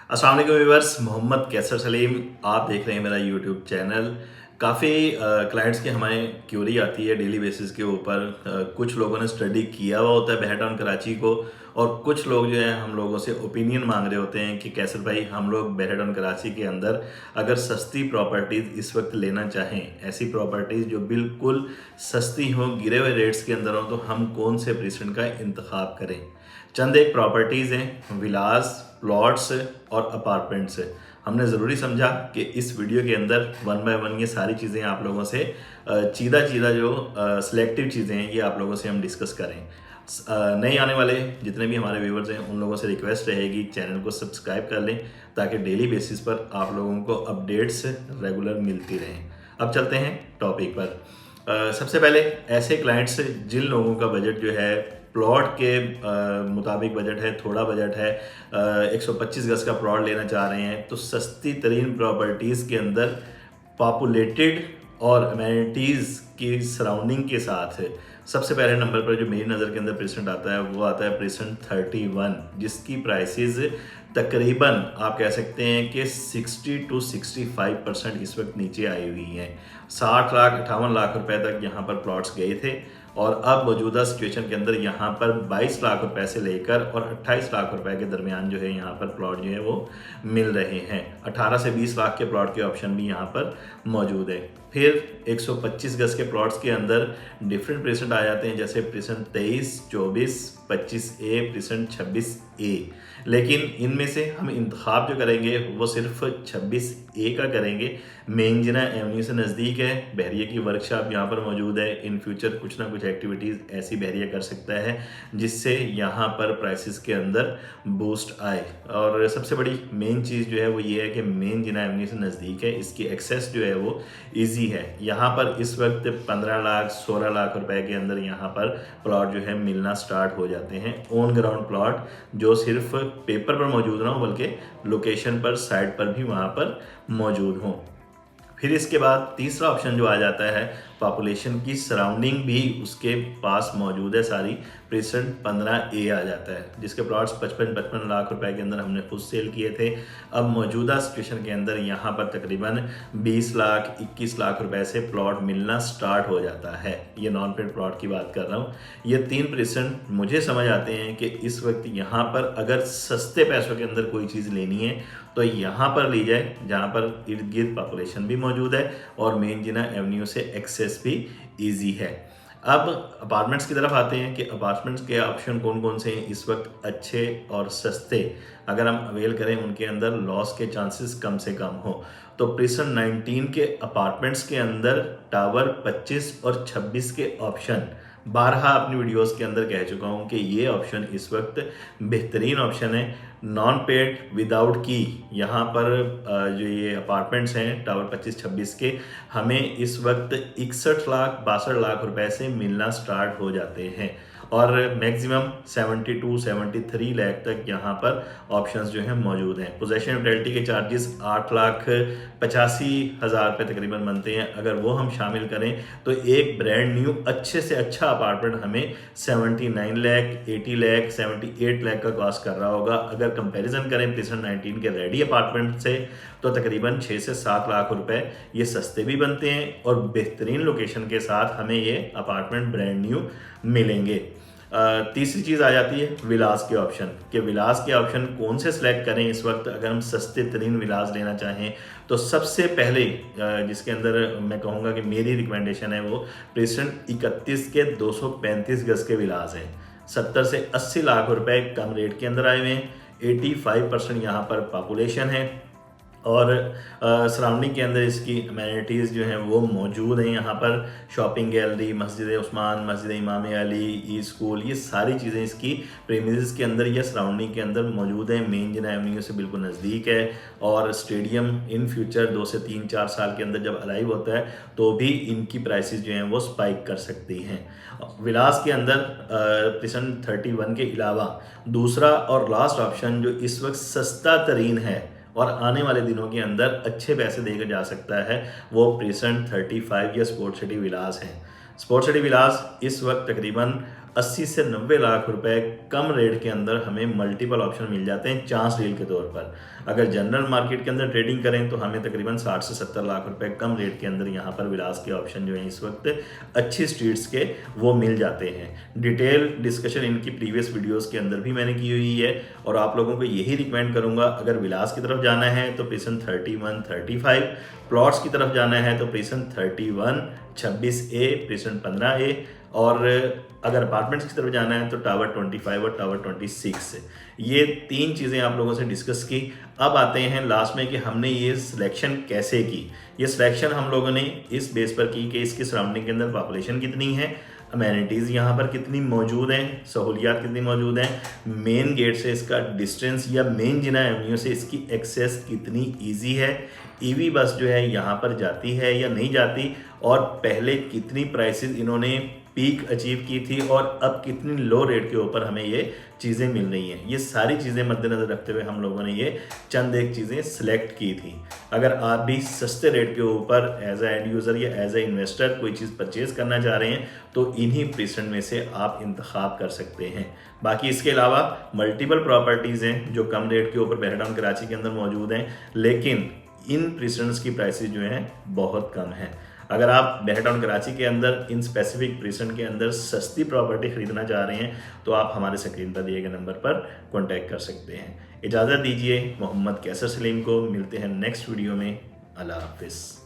अस्सलाम वालेकुम व्यूअर्स, मोहम्मद कैसर सलीम। आप देख रहे हैं मेरा यूट्यूब चैनल। काफ़ी क्लाइंट्स की हमें क्यूरी आती है डेली बेसिस के ऊपर। कुछ लोगों ने स्टडी किया हुआ होता है बहटाउन कराची को, और कुछ लोग जो है हम लोगों से ओपिनियन मांग रहे होते हैं कि कैसर भाई, हम लोग बहटाउन कराची के अंदर अगर सस्ती प्रॉपर्टीज़ इस वक्त लेना चाहें, ऐसी प्रॉपर्टीज़ जो बिल्कुल सस्ती हों, गिरे हुए रेट्स के अंदर हों, तो हम कौन से प्रेसिडेंट का इंतखाब करें। चंद एक प्रॉपर्टीज़ हैं, विलास, प्लॉट्स और अपार्टमेंट्स। हमने ज़रूरी समझा कि इस वीडियो के अंदर वन बाय वन ये सारी चीज़ें आप लोगों से चीदा चीदा जो सिलेक्टिव चीज़ें हैं ये आप लोगों से हम डिस्कस करें। नए आने वाले जितने भी हमारे व्यूवर्स हैं उन लोगों से रिक्वेस्ट रहेगी चैनल को सब्सक्राइब कर लें, ताकि डेली बेसिस पर आप लोगों को अपडेट्स रेगुलर मिलती रहें। अब चलते हैं टॉपिक पर। सबसे पहले ऐसे क्लाइंट्स जिन लोगों का बजट जो है प्लॉट के मुताबिक बजट है, थोड़ा बजट है, 125 गज का प्लॉट लेना चाह रहे हैं, तो सस्ती तरीन प्रॉपर्टीज़ के अंदर पॉपुलेटेड और अमेनिटीज़ की सराउंडिंग के साथ सबसे पहले नंबर पर जो मेरी नज़र के अंदर प्रेसिडेंट आता है वो आता है प्रेसिडेंट 31, जिसकी प्राइसेस तकरीबन आप कह सकते हैं कि 60 to 65% इस वक्त नीचे आई हुई हैं। 60 लाख 58 लाख रुपए तक यहाँ पर प्लॉट्स गए थे, और अब मौजूदा सिचुएशन के अंदर यहाँ पर 22 लाख रुपए से लेकर और 28 लाख रुपए के दरमियान जो है यहाँ पर प्लॉट जो है वो मिल रहे हैं। 18 से 20 लाख के प्लॉट के ऑप्शन भी यहाँ पर मौजूद है। फिर 125 गज के प्लॉट्स के अंदर डिफरेंट प्रेसेंट आ जाते हैं, जैसे प्रेसेंट 23, 24, 25A, प्रेसेंट 26A। लेकिन इनमें से हम इंतखाब जो करेंगे वो सिर्फ 26A का करेंगे। मेन जिना एवेन्यू से नज़दीक है, बहरिया की वर्कशॉप यहाँ पर मौजूद है। इन फ्यूचर कुछ ना कुछ एक्टिविटीज़ ऐसी बहरिया कर सकता है जिससे यहाँ पर प्राइसेस के अंदर बूस्ट आए। और सबसे बड़ी मेन चीज़ जो है वो ये है कि मेन जिना एवेन्यू से नज़दीक है, इसकी एक्सेस जो है वो ईजी है। यहाँ पर इस वक्त 15 लाख 16 लाख रुपए के अंदर यहाँ पर प्लॉट जो है मिलना स्टार्ट हो जाते हैं। ऑन ग्राउंड प्लॉट जो सिर्फ पेपर पर मौजूद ना हो, बल्कि लोकेशन पर, साइट पर भी वहाँ पर मौजूद हों। फिर इसके बाद तीसरा ऑप्शन जो आ जाता है, पॉपुलेशन की सराउंडिंग भी उसके पास मौजूद है सारी, प्रेसेंट 15A आ जाता है, जिसके प्लॉट्स 55 लाख रुपए के अंदर हमने खुद सेल किए थे। अब मौजूदा सिचुएशन के अंदर यहाँ पर तकरीबन 20 लाख 21 लाख रुपए से प्लॉट मिलना स्टार्ट हो जाता है। ये नॉन पेड प्लॉट की बात कर रहा हूँ। ये 3% मुझे समझ आते हैं कि इस वक्त यहाँ पर अगर सस्ते पैसों के अंदर कोई चीज़ लेनी है तो यहाँ पर ली जाए, जहाँ पर इर्द गिर्द पॉपुलेशन भी मौजूद है और मेन जिना एवेन्यू से एक्सेस भी ईजी है। अब अपार्टमेंट्स की तरफ आते हैं कि अपार्टमेंट्स के ऑप्शन कौन कौन से हैं इस वक्त अच्छे और सस्ते, अगर हम अवेल करें उनके अंदर लॉस के चांसेस कम से कम हो। तो प्रेसेंट 19 के अपार्टमेंट्स के अंदर टावर 25 और 26 के ऑप्शन, बारहा अपनी वीडियोस के अंदर कह चुका हूँ कि ये ऑप्शन इस वक्त बेहतरीन ऑप्शन है। नॉन पेड विदाउट की यहाँ पर जो ये अपार्टमेंट्स हैं टावर 25-26 के, हमें इस वक्त 61 लाख 62 लाख रुपए से मिलना स्टार्ट हो जाते हैं, और मैक्सिमम 72-73 लाख तक यहाँ पर ऑप्शंस जो हैं मौजूद हैं। पोजेशन पेनल्टी के चार्जेस 8,85,000 रुपये तकरीबन बनते हैं। अगर वो हम शामिल करें तो एक ब्रांड न्यू अच्छे से अच्छा अपार्टमेंट हमें 79 लाख, 80 लाख, 78 लाख का कॉस्ट कर रहा होगा। अगर कंपैरिजन करें प्रेसेंट 19 के रेडी अपार्टमेंट से तो तकरीबन 6 से 7 लाख रुपए ये सस्ते भी बनते हैं, और बेहतरीन लोकेशन के साथ हमें ये अपार्टमेंट ब्रांड न्यू मिलेंगे। तीसरी चीज़ आ जाती है विलास के ऑप्शन, कि विलास के ऑप्शन कौन से सिलेक्ट करें इस वक्त अगर हम सस्ते तरीन विलास लेना चाहें। तो सबसे पहले जिसके अंदर मैं कहूँगा कि मेरी रिकमेंडेशन है वो प्रेसेंट 31 के 235 गज के विलास हैं। 70 से 80 लाख रुपए कम रेट के अंदर आए हुए हैं। 85% यहाँ पर पॉपुलेशन है, और सराउंडिंग के अंदर इसकी अमेनिटीज़ जो हैं वो मौजूद हैं। यहाँ पर शॉपिंग गैलरी, मस्जिद उस्मान, मस्जिद इमाम अली, ई स्कूल, ये सारी चीज़ें इसकी प्रीमिसेस के अंदर या सराउंडिंग के अंदर मौजूद हैं। मेन जिना एवेन्यू से बिल्कुल नज़दीक है, और स्टेडियम इन फ्यूचर 2 से 3-4 साल के अंदर जब अलाइव होता है तो भी इनकी प्राइसेस जो हैं वो स्पाइक कर सकती हैं। विलास के अंदर प्रेसेंट 31 के अलावा दूसरा और लास्ट ऑप्शन जो इस वक्त सस्ता तरीन है और आने वाले दिनों के अंदर अच्छे पैसे देकर जा सकता है, वो प्रेसेंट 35 या स्पोर्ट सिटी विलास हैं। स्पोर्ट सिटी विलास इस वक्त तकरीबन 80 से 90 लाख रुपए कम रेट के अंदर हमें मल्टीपल ऑप्शन मिल जाते हैं चांस डील के तौर पर। अगर जनरल मार्केट के अंदर ट्रेडिंग करें तो हमें तकरीबन 60 से 70 लाख रुपए कम रेट के अंदर यहाँ पर विलास के ऑप्शन जो है इस वक्त अच्छी स्ट्रीट्स के वो मिल जाते हैं। डिटेल डिस्कशन इनकी प्रीवियस वीडियोस के अंदर भी मैंने की हुई है और आप लोगों को यही रिकमेंड करूंगा, अगर विलास की तरफ जाना है तो प्रिसन 31, 35, प्लॉट्स की तरफ जाना है तो प्रिसन 31, 26A, प्रिसन 15A, और अगर अपार्टमेंट्स की तरफ जाना है तो टावर 25 और टावर 26। ये 3 चीज़ें आप लोगों से डिस्कस की। अब आते हैं लास्ट में कि हमने ये सिलेक्शन कैसे की। ये सिलेक्शन हम लोगों ने इस बेस पर की कि इसकी सराउंडिंग के अंदर पॉपुलेशन कितनी है, अमेनिटीज़ यहाँ पर कितनी मौजूद हैं, सहूलियात कितनी मौजूद हैं, मेन गेट से इसका डिस्टेंस या मेन जिना एवेन्यू से इसकी एक्सेस कितनी ईजी है, ईवी बस जो है यहाँ पर जाती है या नहीं जाती, और पहले कितनी प्राइसेस इन्होंने पीक अचीव की थी और अब कितनी लो रेट के ऊपर हमें ये चीज़ें मिल रही हैं। ये सारी चीज़ें मद्देनज़र रखते हुए हम लोगों ने ये चंद एक चीज़ें सिलेक्ट की थी। अगर आप भी सस्ते रेट के ऊपर एज ए एंड यूज़र या एज ए इन्वेस्टर कोई चीज़ परचेज़ करना चाह रहे हैं तो इन्हीं प्रीसेंट में से आप इंतखाब कर सकते हैं। बाकी इसके अलावा मल्टीपल प्रॉपर्टीज़ हैं जो कम रेट के ऊपर बहरटाउन कराची के अंदर मौजूद हैं, लेकिन इन प्रीसेंट्स की प्राइसेस जो हैं बहुत कम हैं। अगर आप बहरटाउन कराची के अंदर इन स्पेसिफिक प्रीसेंट के अंदर सस्ती प्रॉपर्टी ख़रीदना चाह रहे हैं तो आप हमारे स्क्रीन पर दिए गए नंबर पर कॉन्टैक्ट कर सकते हैं। इजाज़त दीजिए मोहम्मद कैसर सलीम को, मिलते हैं नेक्स्ट वीडियो में। अल्लाह हाफिज़।